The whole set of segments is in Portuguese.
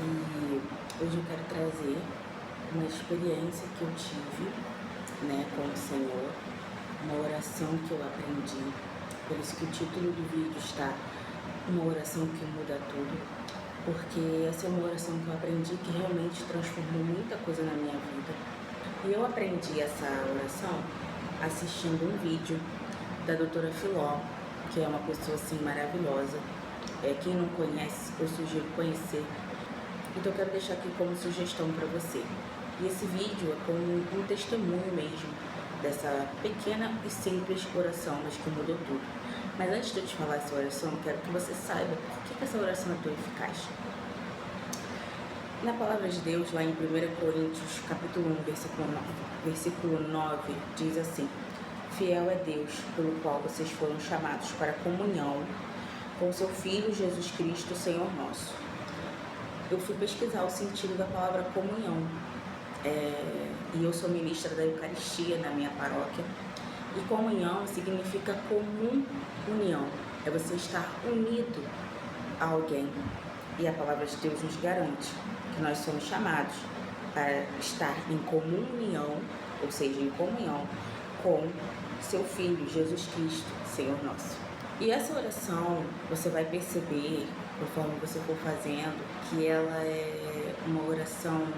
E hoje eu quero trazer uma experiência que eu tive, com o Senhor, uma oração que eu aprendi. Por isso que o título do vídeo está Uma Oração que Muda Tudo, porque essa é uma oração que eu aprendi que realmente transformou muita coisa na minha vida. E eu aprendi essa oração assistindo um vídeo da doutora Filó, que é uma pessoa assim maravilhosa. Quem não conhece, eu sugiro conhecer. Então eu quero deixar aqui como sugestão para você. E esse vídeo é como um testemunho mesmo dessa pequena e simples oração, mas que mudou tudo. Mas antes de eu te falar essa oração, eu quero que você saiba por que essa oração é tão eficaz. Na palavra de Deus, lá em 1 Coríntios, capítulo 1, versículo 9, diz assim: Fiel é Deus, pelo qual vocês foram chamados para a comunhão com seu Filho Jesus Cristo, Senhor nosso. Eu fui pesquisar o sentido da palavra comunhão, e eu sou ministra da Eucaristia na minha paróquia, e comunhão significa comum união, é você estar unido a alguém, e a palavra de Deus nos garante que nós somos chamados para estar em comunhão, ou seja, em comunhão com seu Filho Jesus Cristo, Senhor nosso. E essa oração, você vai perceber, conforme você for fazendo, que ela é uma oração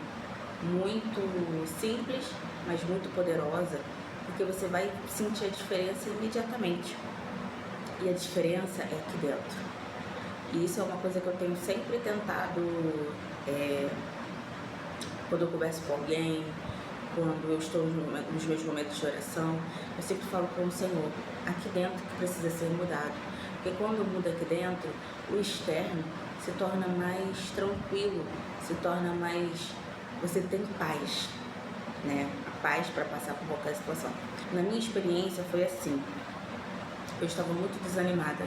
muito simples, mas muito poderosa, porque você vai sentir a diferença imediatamente. E a diferença é aqui dentro. E isso é uma coisa que eu tenho sempre tentado, quando eu converso com alguém, quando eu estou nos meus momentos de oração, eu sempre falo com o Senhor, aqui dentro que precisa ser mudado. Porque quando muda aqui dentro, o externo se torna mais tranquilo, se torna mais... Você tem paz, A paz para passar por qualquer situação. Na minha experiência foi assim, eu estava muito desanimada,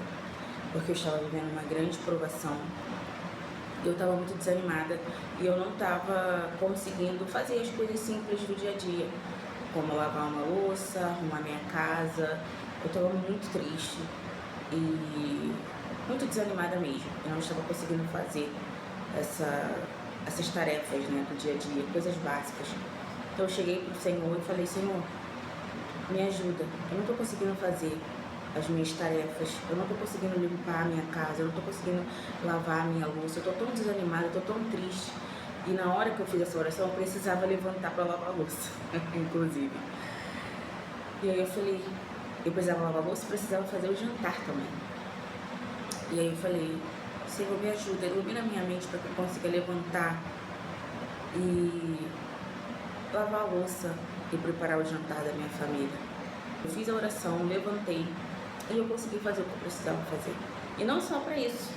porque eu estava vivendo uma grande provação. Eu estava muito desanimada e eu não estava conseguindo fazer as coisas simples do dia a dia, como lavar uma louça, arrumar minha casa. Eu estava muito triste e muito desanimada mesmo. Eu não estava conseguindo fazer essas tarefas do dia a dia, coisas básicas. Então eu cheguei para o Senhor e falei: Senhor, me ajuda, eu não estou conseguindo fazer as minhas tarefas, eu não estou conseguindo limpar a minha casa, eu não estou conseguindo lavar a minha louça, eu estou tão desanimada, eu estou tão triste. E na hora que eu fiz essa oração, eu precisava levantar para lavar a louça, inclusive. E aí eu falei, eu precisava lavar a louça e precisava fazer o jantar também. E aí eu falei: Senhor, me ajuda, ilumina minha mente para que eu consiga levantar e lavar a louça e preparar o jantar da minha família. Eu fiz a oração, levantei e eu consegui fazer o que eu precisava fazer. E não só para isso.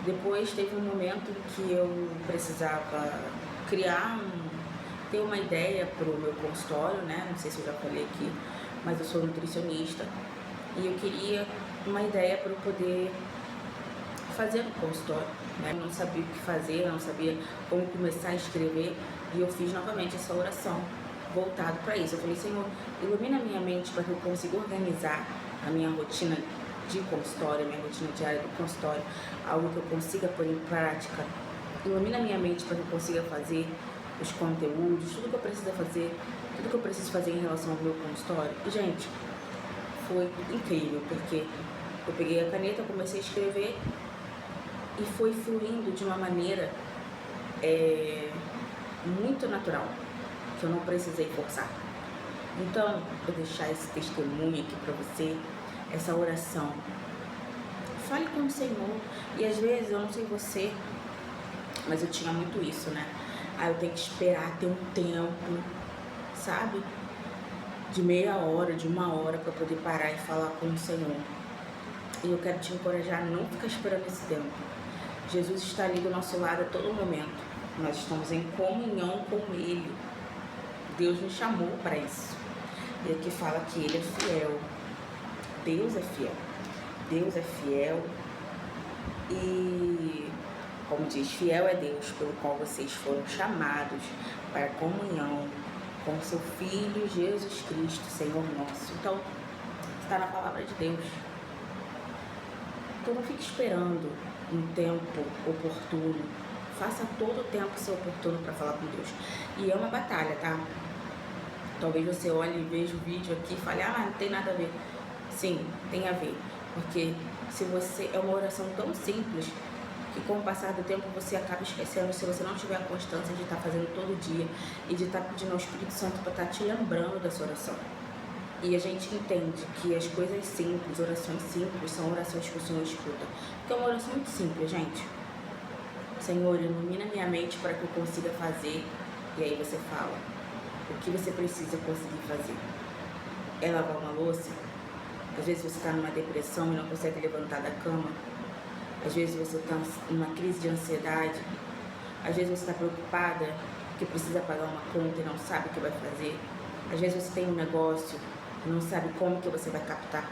Depois teve um momento em que eu precisava ter uma ideia para o meu consultório, Não sei se eu já falei aqui, mas eu sou nutricionista e eu queria uma ideia para eu poder fazer no consultório, Eu não sabia o que fazer, eu não sabia como começar a escrever e eu fiz novamente essa oração voltado para isso. Eu falei: Senhor, ilumina a minha mente para que eu consiga organizar a minha rotina de consultório, a minha rotina diária do consultório, algo que eu consiga pôr em prática. Ilumina a minha mente para que eu consiga fazer os conteúdos, tudo que eu preciso fazer, tudo que eu preciso fazer em relação ao meu consultório. E, gente, foi incrível, porque eu peguei a caneta, comecei a escrever e foi fluindo de uma maneira muito natural, que eu não precisei forçar. Então, eu vou deixar esse testemunho aqui para você, essa oração. Fale com o Senhor. E às vezes, eu não sei você, mas eu tinha muito isso, eu tenho que esperar ter um tempo, sabe? De meia hora, de uma hora, para poder parar e falar com o Senhor. E eu quero te encorajar a não ficar esperando esse tempo. Jesus está ali do nosso lado a todo momento. Nós estamos em comunhão com Ele. Deus nos chamou para isso. E aqui fala que Ele é fiel. Deus é fiel. Deus é fiel. E, como diz, fiel é Deus, pelo qual vocês foram chamados para a comunhão com seu Filho Jesus Cristo, Senhor nosso. Então, está na palavra de Deus. Então não fique esperando um tempo oportuno. Faça todo o tempo ser oportuno para falar com Deus. E é uma batalha, tá? Talvez você olhe e veja o vídeo aqui e fale, ah, não tem nada a ver. Sim, tem a ver. Porque se você é uma oração tão simples que com o passar do tempo você acaba esquecendo, se você não tiver a constância de estar fazendo todo dia e de estar pedindo ao Espírito Santo para estar te lembrando da sua oração. E a gente entende que as coisas simples, orações simples, são orações que o Senhor escuta. Porque é uma oração muito simples, gente. Senhor, ilumina minha mente para que eu consiga fazer. E aí você fala o que você precisa conseguir fazer. É lavar uma louça? Às vezes você está numa depressão e não consegue levantar da cama. Às vezes você está numa crise de ansiedade. Às vezes você está preocupada que precisa pagar uma conta e não sabe o que vai fazer. Às vezes você tem um negócio e não sabe como que você vai captar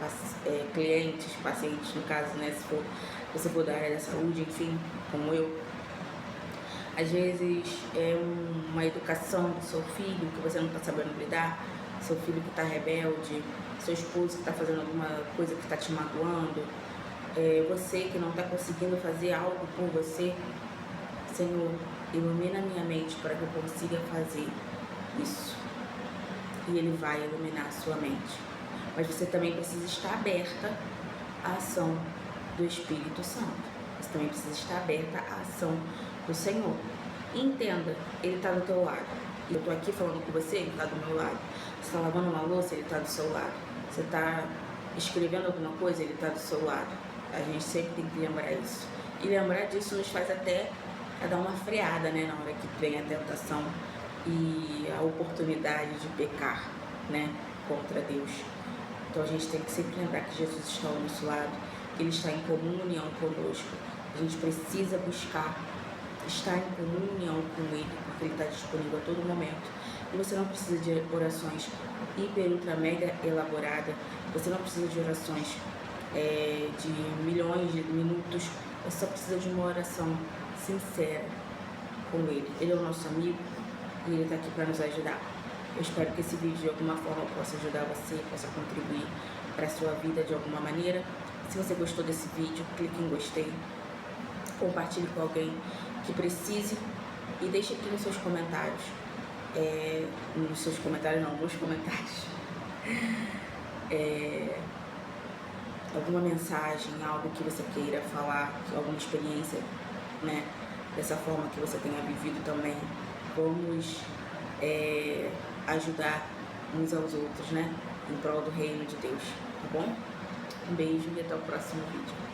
clientes, pacientes, no caso, né, se você for da área da saúde, enfim, como eu. Às vezes é uma educação do seu filho que você não está sabendo lidar, seu filho que está rebelde, seu esposo que está fazendo alguma coisa que está te magoando, você que não está conseguindo fazer algo por você. Senhor, ilumina minha mente para que eu consiga fazer isso. E Ele vai iluminar a sua mente. Mas você também precisa estar aberta à ação do Espírito Santo. Você também precisa estar aberta à ação do Senhor. E entenda, Ele está do teu lado. E eu estou aqui falando com você, Ele está do meu lado. Você está lavando uma louça, Ele está do seu lado. Você está escrevendo alguma coisa, Ele está do seu lado. A gente sempre tem que lembrar isso. E lembrar disso nos faz até dar uma freada, né, na hora que vem a tentação e a oportunidade de pecar, né, contra Deus. Então a gente tem que sempre lembrar que Jesus está ao nosso lado, que Ele está em comunhão conosco. A gente precisa buscar estar em comunhão com Ele, porque Ele está disponível a todo momento. E você não precisa de orações hiper, ultra, mega elaboradas. Você não precisa de orações de milhões de minutos. Você só precisa de uma oração sincera com Ele. Ele é o nosso amigo e Ele está aqui para nos ajudar. Eu espero que esse vídeo de alguma forma possa ajudar você, possa contribuir para a sua vida de alguma maneira. Se você gostou desse vídeo, clique em gostei, compartilhe com alguém que precise e deixe aqui nos seus comentários, nos comentários, alguma mensagem, algo que você queira falar, alguma experiência, né, dessa forma que você tenha vivido também. Vamos ajudar uns aos outros, né, em prol do reino de Deus, tá bom? Um beijo e até o próximo vídeo.